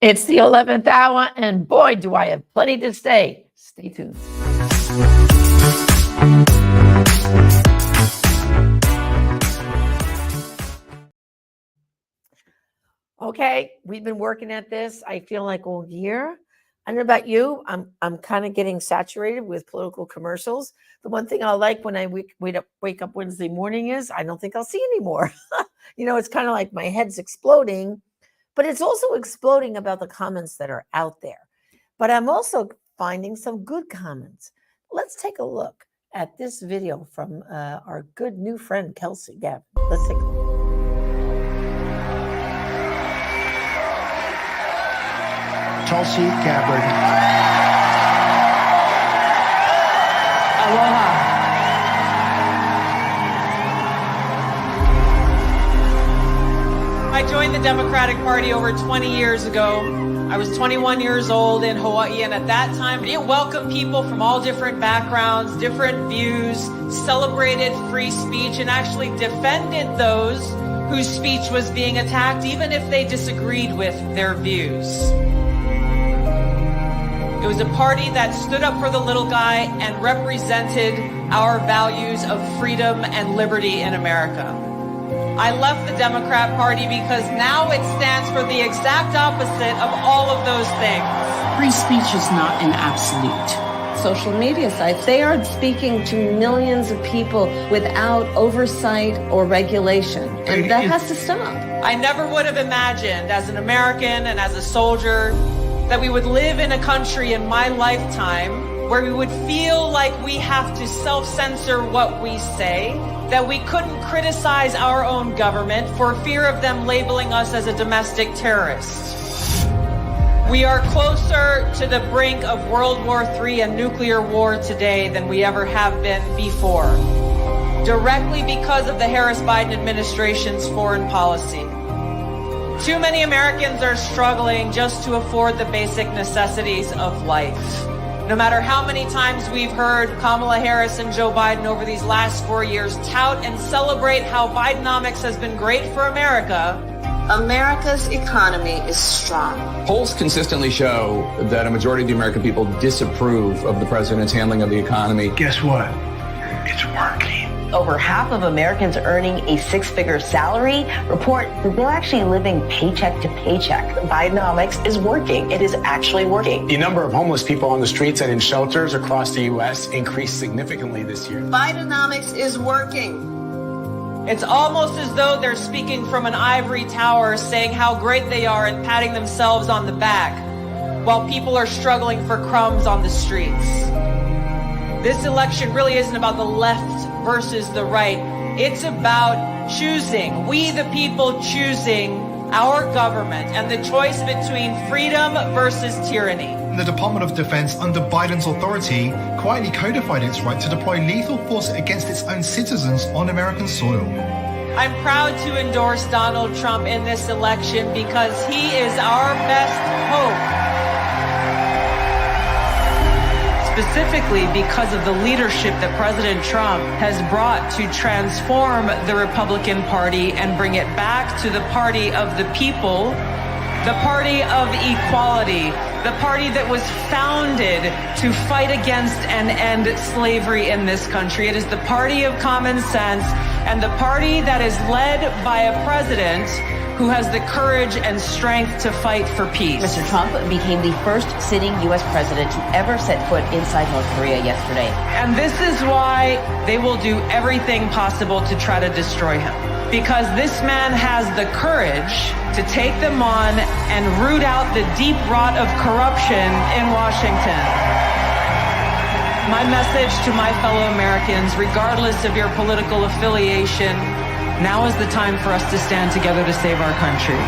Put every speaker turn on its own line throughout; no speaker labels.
It's the 11th hour, and boy, do I have plenty to say. Stay tuned. Okay, we've been working at this, I feel like, all year. I don't know about you. I'm kind of getting saturated with political commercials. The one thing I like when I wake up Wednesday morning is I don't think I'll see anymore. It's kind of like my head's exploding, but it's also exploding about the comments that are out there. But I'm also finding some good comments. Let's take a look at this video from our good new friend, Telsey. Gavin, let's take a look.
Telsey Gabbard.
Aloha. I joined the Democratic Party over 20 years ago. I was 21 years old in Hawaii, and at that time, it welcomed people from all different backgrounds, different views, celebrated free speech, and actually defended those whose speech was being attacked, even if they disagreed with their views. It was a party that stood up for the little guy and represented our values of freedom and liberty in America. I left the Democrat Party because now it stands for the exact opposite of all of those things.
Free speech is not an absolute.
Social media sites, they are speaking to millions of people without oversight or regulation. And that has to stop.
I never would have imagined as an American and as a soldier that we would live in a country in my lifetime where we would feel like we have to self-censor what we say, that we couldn't criticize our own government for fear of them labeling us as a domestic terrorist. We are closer to the brink of World War III and nuclear war today than we ever have been before, directly because of the Harris-Biden administration's foreign policy. Too many Americans are struggling just to afford the basic necessities of life. No matter how many times we've heard Kamala Harris and Joe Biden over these last 4 years tout and celebrate how Bidenomics has been great for America,
America's economy is strong.
Polls consistently show that a majority of the American people disapprove of the president's handling of the economy.
Guess what? It's working.
Over half of Americans earning a six-figure salary report that they're actually living paycheck to paycheck. Bidenomics is working. It is actually working.
The number of homeless people on the streets and in shelters across the U.S. increased significantly this year.
Bidenomics is working.
it's almost as though they're speaking from an ivory tower, saying how great they are and patting themselves on the back, while people are struggling for crumbs on the streets. This election really isn't about the left versus the right. It's about choosing, we the people choosing our government and the choice between freedom versus tyranny.
The Department of Defense, under Biden's authority, quietly codified its right to deploy lethal force against its own citizens on American soil.
I'm proud to endorse Donald Trump in this election because he is our best hope. Specifically because of the leadership that President Trump has brought to transform the Republican Party and bring it back to the party of the people, the party of equality, the party that was founded to fight against and end slavery in this country. It is the party of common sense and the party that is led by a president who has the courage and strength to fight for peace.
Mr. Trump became the first sitting U.S. president to ever set foot inside North Korea yesterday.
And this is why they will do everything possible to try to destroy him. Because this man has the courage to take them on and root out the deep rot of corruption in Washington. My message to my fellow Americans, regardless of your political affiliation, now is the time for us to stand together to save our country.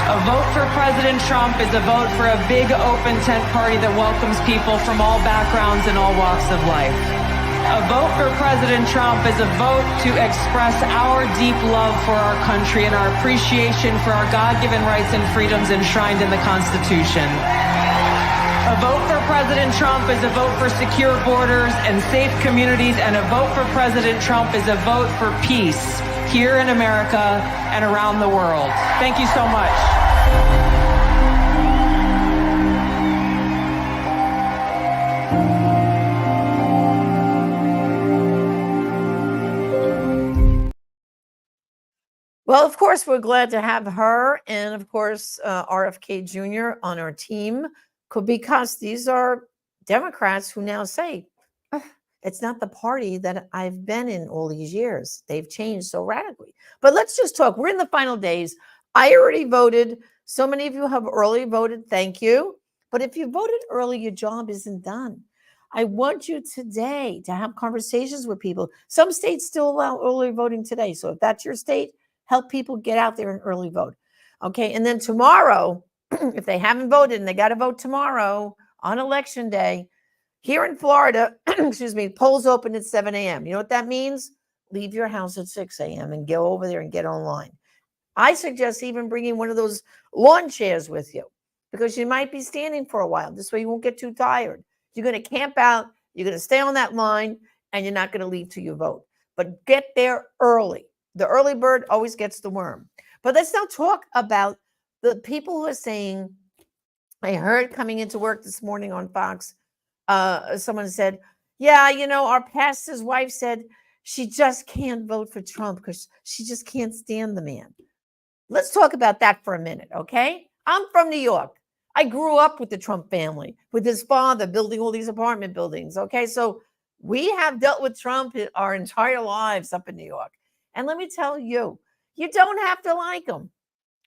A vote for President Trump is a vote for a big open tent party that welcomes people from all backgrounds and all walks of life. A vote for President Trump is a vote to express our deep love for our country and our appreciation for our God-given rights and freedoms enshrined in the Constitution. A vote for President Trump is a vote for secure borders and safe communities, and a vote for President Trump is a vote for peace here in America and around the world. Thank you so much.
Well, of course, we're glad to have her and, of course, RFK Jr. on our team because these are Democrats who now say, "Ugh, it's not the party that I've been in all these years. They've changed so radically." But let's just talk. We're in the final days. I already voted. So many of you have early voted. Thank you. But if you voted early, your job isn't done. I want you today to have conversations with people. Some states still allow early voting today. So if that's your state, help people get out there and early vote. Okay. And then tomorrow, if they haven't voted and they got to vote tomorrow on election day, here in Florida, excuse me, polls open at 7 a.m. You know what that means? Leave your house at 6 a.m. and go over there and get online. I suggest even bringing one of those lawn chairs with you because you might be standing for a while. This way you won't get too tired. You're going to camp out, you're going to stay on that line, and you're not going to leave till you vote. But get there early. The early bird always gets the worm. But let's now talk about the people who are saying, I heard coming into work this morning on Fox, someone said, yeah, you know, our pastor's wife said she just can't vote for Trump because she just can't stand the man. Let's talk about that for a minute, okay? I'm from New York. I grew up with the Trump family, with his father building all these apartment buildings, okay? So we have dealt with Trump our entire lives up in New York. And let me tell you, you don't have to like him.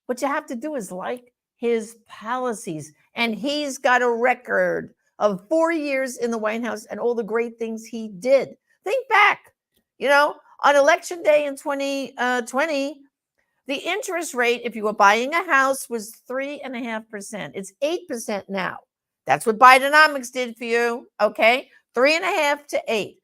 What you have to do is like his policies. And he's got a record of 4 years in the White House and all the great things he did. Think back, you know, on election day in 2020, the interest rate, if you were buying a house, was 3.5%. It's 8% now. That's what Bidenomics did for you, okay? 3.5 to 8.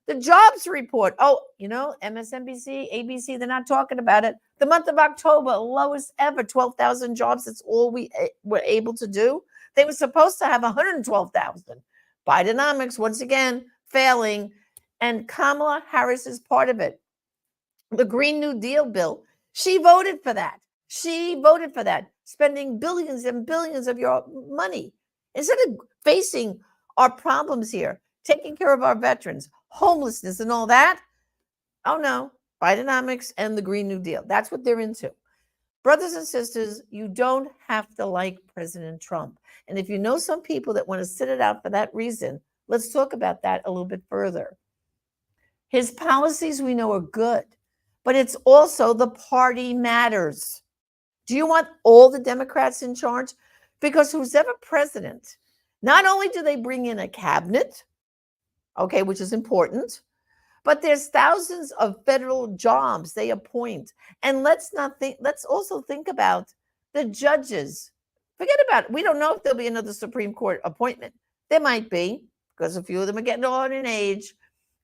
The jobs report, oh, you know, MSNBC, ABC, they're not talking about it. The month of October, lowest ever, 12,000 jobs. That's all we were able to do. They were supposed to have 112,000. Bidenomics, once again, failing. And Kamala Harris is part of it. The Green New Deal bill, she voted for that. She voted for that, spending billions and billions of your money. Instead of facing our problems here, taking care of our veterans, homelessness and all that, oh no, Bidenomics and the Green New Deal. That's what they're into. Brothers and sisters, you don't have to like President Trump. And if you know some people that want to sit it out for that reason, let's talk about that a little bit further. His policies we know are good. But it's also the party matters. Do you want all the Democrats in charge? Because who's ever president, not only do they bring in a cabinet, okay, which is important, but there's thousands of federal jobs they appoint. And let's also think about the judges. Forget about it. We don't know if there'll be another Supreme Court appointment. There might be, because a few of them are getting on in age,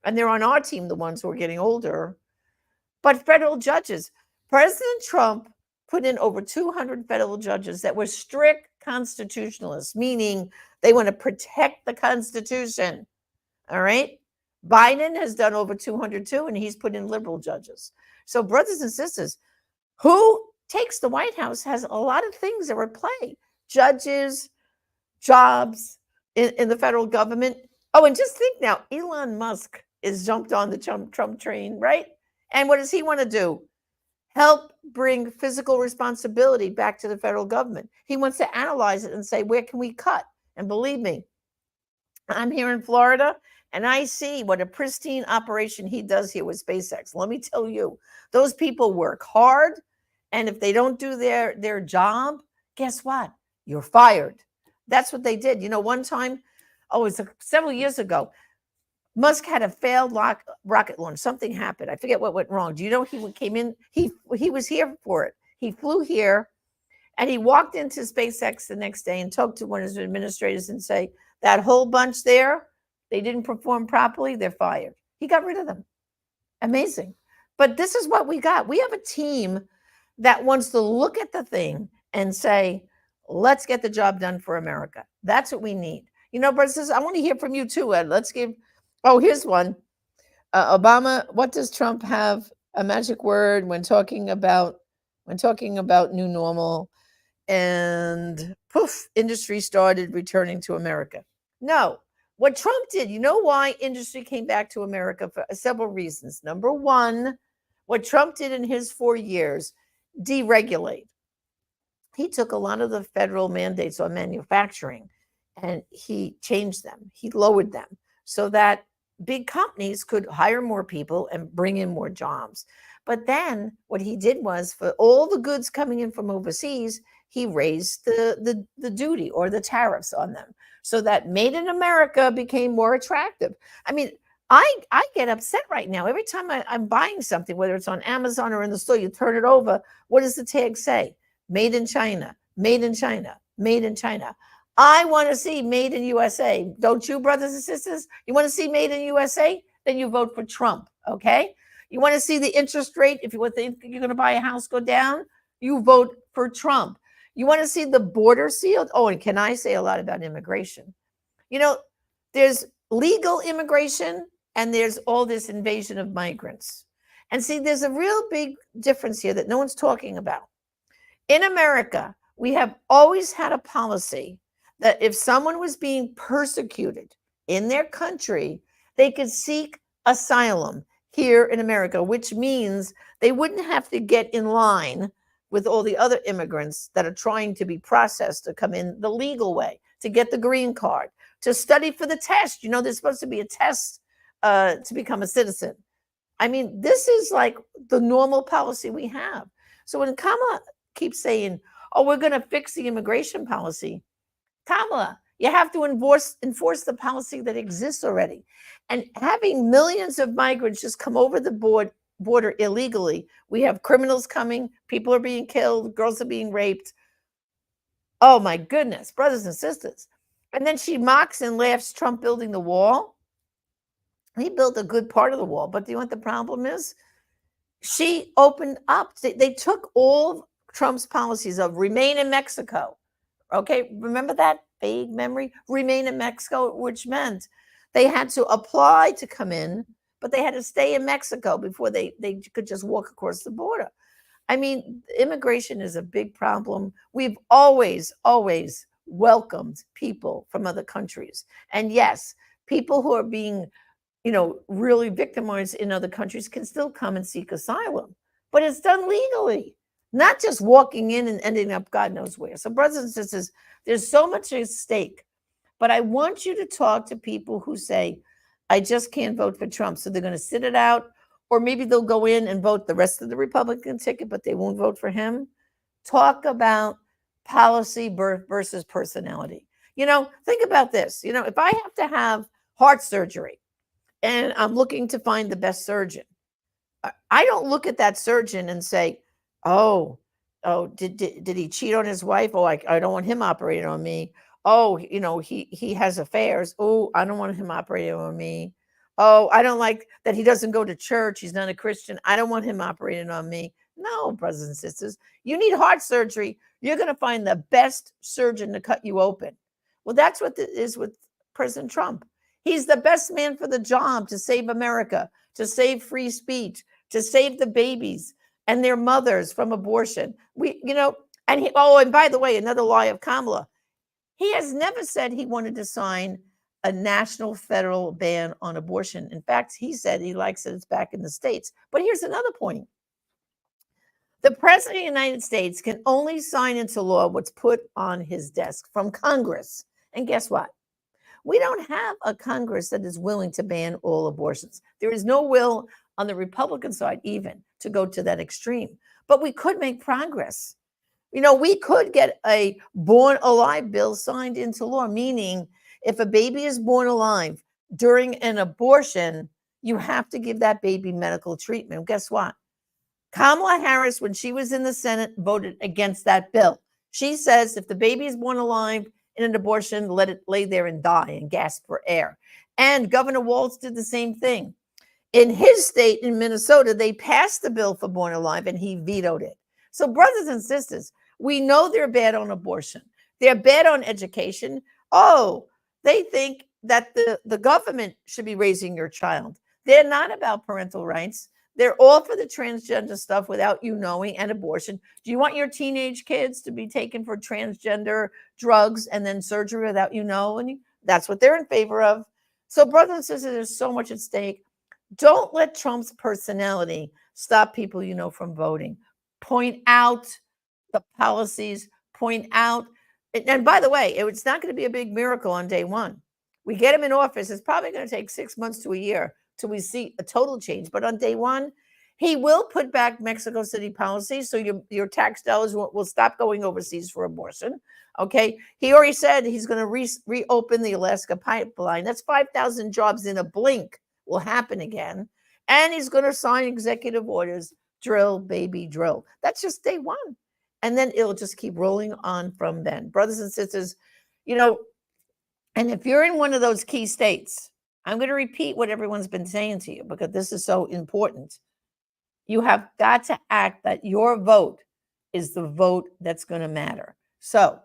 and they're on our team, the ones who are getting older. But federal judges, President Trump put in over 200 federal judges that were strict constitutionalists, meaning they want to protect the Constitution. All right. Biden has done over 202, and he's put in liberal judges. So, brothers and sisters, who takes the White House has a lot of things that are at play. Judges, jobs in the federal government. Oh, and just think now, Elon Musk is jumped on the Trump train, right? And what does he want to do? Help bring fiscal responsibility back to the federal government. He wants to analyze it and say, where can we cut? And believe me, I'm here in Florida, and I see what a pristine operation he does here with SpaceX. Let me tell you, those people work hard, and if they don't do their job, guess what? You're fired. That's what they did. You know, one time, it was several years ago, Musk had a failed rocket launch. Something happened. I forget what went wrong. Do you know he came in? He was here for it. He flew here, and he walked into SpaceX the next day and talked to one of his administrators and say, that whole bunch there, they didn't perform properly. They're fired. He got rid of them. Amazing. But this is what we got. We have a team that wants to look at the thing and say, let's get the job done for America. That's what we need. You know, brothers, I want to hear from you too, Ed. Let's give. Oh, here's one. Obama, what does Trump have a magic word when talking about new normal? And poof, industry started returning to America. No, what Trump did, you know why industry came back to America? For several reasons. Number one, what Trump did in his 4 years deregulate. He took a lot of the federal mandates on manufacturing and he changed them. He lowered them so that big companies could hire more people and bring in more jobs. But then what he did was, for all the goods coming in from overseas, he raised the duty or the tariffs on them so that made in America became more attractive. I mean, I get upset right now. Every time I'm buying something, whether it's on Amazon or in the store, you turn it over. What does the tag say? Made in China, made in China, made in China. I want to see made in USA. Don't you, brothers and sisters? You want to see made in USA? Then you vote for Trump, okay? You want to see the interest rate, if you think you're going to buy a house go down, you vote for Trump. You want to see the border sealed? Oh, and can I say a lot about immigration? You know, there's legal immigration and there's all this invasion of migrants. And see, there's a real big difference here that no one's talking about. In America, we have always had a policy that if someone was being persecuted in their country, they could seek asylum here in America, which means they wouldn't have to get in line with all the other immigrants that are trying to be processed to come in the legal way, to get the green card, to study for the test. You know, there's supposed to be a test to become a citizen. I mean, this is like the normal policy we have. So when Kamala keeps saying, oh, we're going to fix the immigration policy, Kamala, you have to enforce the policy that exists already. And having millions of migrants just come over the border illegally, we have criminals coming, people are being killed, girls are being raped. Oh my goodness, brothers and sisters. And then she mocks and laughs Trump building the wall. He built a good part of the wall, but do you know what the problem is? She opened up, they took all of Trump's policies of remain in Mexico. Okay, remember that vague memory? Remain in Mexico, which meant they had to apply to come in, but they had to stay in Mexico before they could just walk across the border. I mean, immigration is a big problem. We've always welcomed people from other countries. And yes, people who are being, you know, really victimized in other countries can still come and seek asylum, but it's done legally, not just walking in and ending up God knows where. So brothers and sisters, there's so much at stake, but I want you to talk to people who say, I just can't vote for Trump. So they're going to sit it out, or maybe they'll go in and vote the rest of the Republican ticket, but they won't vote for him. Talk about policy versus personality. You know, think about this. You know, if I have to have heart surgery and I'm looking to find the best surgeon, I don't look at that surgeon and say, oh, did he cheat on his wife? Oh, I don't want him operating on me. Oh, you know, he has affairs. Oh, I don't want him operating on me. Oh, I don't like that he doesn't go to church. He's not a Christian. I don't want him operating on me. No, brothers and sisters, you need heart surgery. You're going to find the best surgeon to cut you open. Well, that's what it is with President Trump. He's the best man for the job to save America, to save free speech, to save the babies and their mothers from abortion. And by the way, another lie of Kamala. He has never said he wanted to sign a national federal ban on abortion. In fact, he said he likes that it's back in the states. But here's another point. The president of the United States can only sign into law what's put on his desk from Congress. And guess what? We don't have a Congress that is willing to ban all abortions. There is no will on the Republican side even to go to that extreme. But we could make progress. You know, we could get a born alive bill signed into law, meaning if a baby is born alive during an abortion, you have to give that baby medical treatment. Guess what? Kamala Harris, when she was in the Senate, voted against that bill. She says if the baby is born alive in an abortion, let it lay there and die and gasp for air. And Governor Walz did the same thing. In his state, in Minnesota, they passed the bill for born alive and he vetoed it. So brothers and sisters, we know they're bad on abortion. They're bad on education. Oh, they think that the government should be raising your child. They're not about parental rights. They're all for the transgender stuff without you knowing, and abortion. Do you want your teenage kids to be taken for transgender drugs and then surgery without you knowing? That's what they're in favor of. So brothers and sisters, there's so much at stake. Don't let Trump's personality stop people you know from voting. point out the policies, point out. And by the way, it's not going to be a big miracle on day one. We get him in office. It's probably going to take 6 months to a year till we see a total change. But on day one, he will put back Mexico City policy, so your tax dollars will stop going overseas for abortion. Okay, he already said he's going to reopen the Alaska pipeline. That's 5,000 jobs in a blink will happen again. And he's going to sign executive orders, drill, baby, drill. That's just day one. And then it'll just keep rolling on from then. Brothers and sisters, and if you're in one of those key states, I'm going to repeat what everyone's been saying to you because this is so important. You have got to act that your vote is the vote that's going to matter. So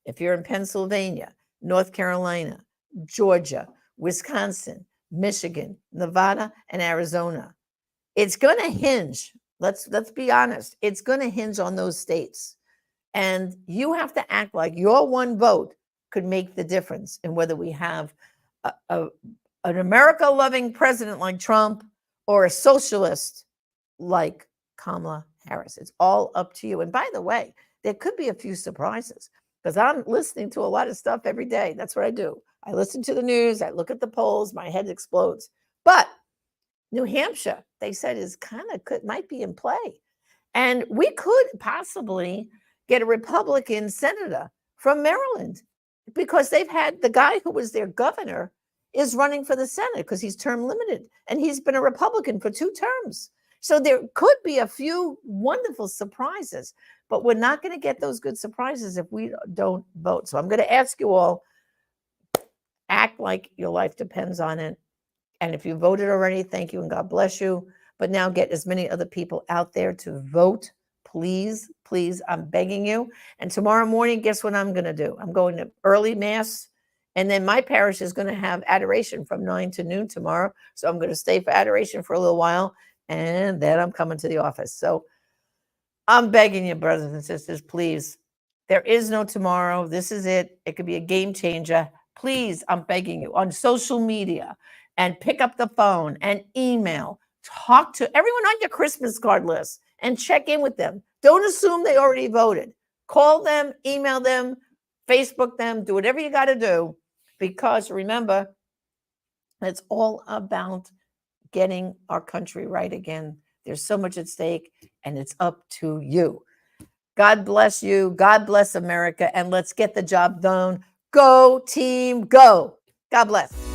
if you're in Pennsylvania, North Carolina, Georgia, Wisconsin, Michigan, Nevada, and Arizona, it's going to hinge. Let's be honest. It's going to hinge on those states. And you have to act like your one vote could make the difference in whether we have an America-loving president like Trump or a socialist like Kamala Harris. It's all up to you. And by the way, there could be a few surprises because I'm listening to a lot of stuff every day. That's what I do. I listen to the news. I look at the polls. My head explodes. But New Hampshire, they said, might be in play. And we could possibly get a Republican senator from Maryland because they've had the guy who was their governor is running for the Senate because he's term limited. And he's been a Republican for 2 terms. So there could be a few wonderful surprises, but we're not going to get those good surprises if we don't vote. So I'm going to ask you all, act like your life depends on it. And if you voted already, thank you and God bless you. But now get as many other people out there to vote. Please, please, I'm begging you. And tomorrow morning, guess what I'm going to do? I'm going to early mass. And then my parish is going to have adoration from 9 to noon tomorrow. So I'm going to stay for adoration for a little while. And then I'm coming to the office. So I'm begging you, brothers and sisters, please. There is no tomorrow. This is it. It could be a game changer. Please, I'm begging you, on social media and pick up the phone and email. Talk to everyone on your Christmas card list and check in with them. Don't assume they already voted. Call them, email them, Facebook them, do whatever you got to do. Because remember, it's all about getting our country right again. There's so much at stake, and it's up to you. God bless you. God bless America, and let's get the job done. Go, team, go. God bless.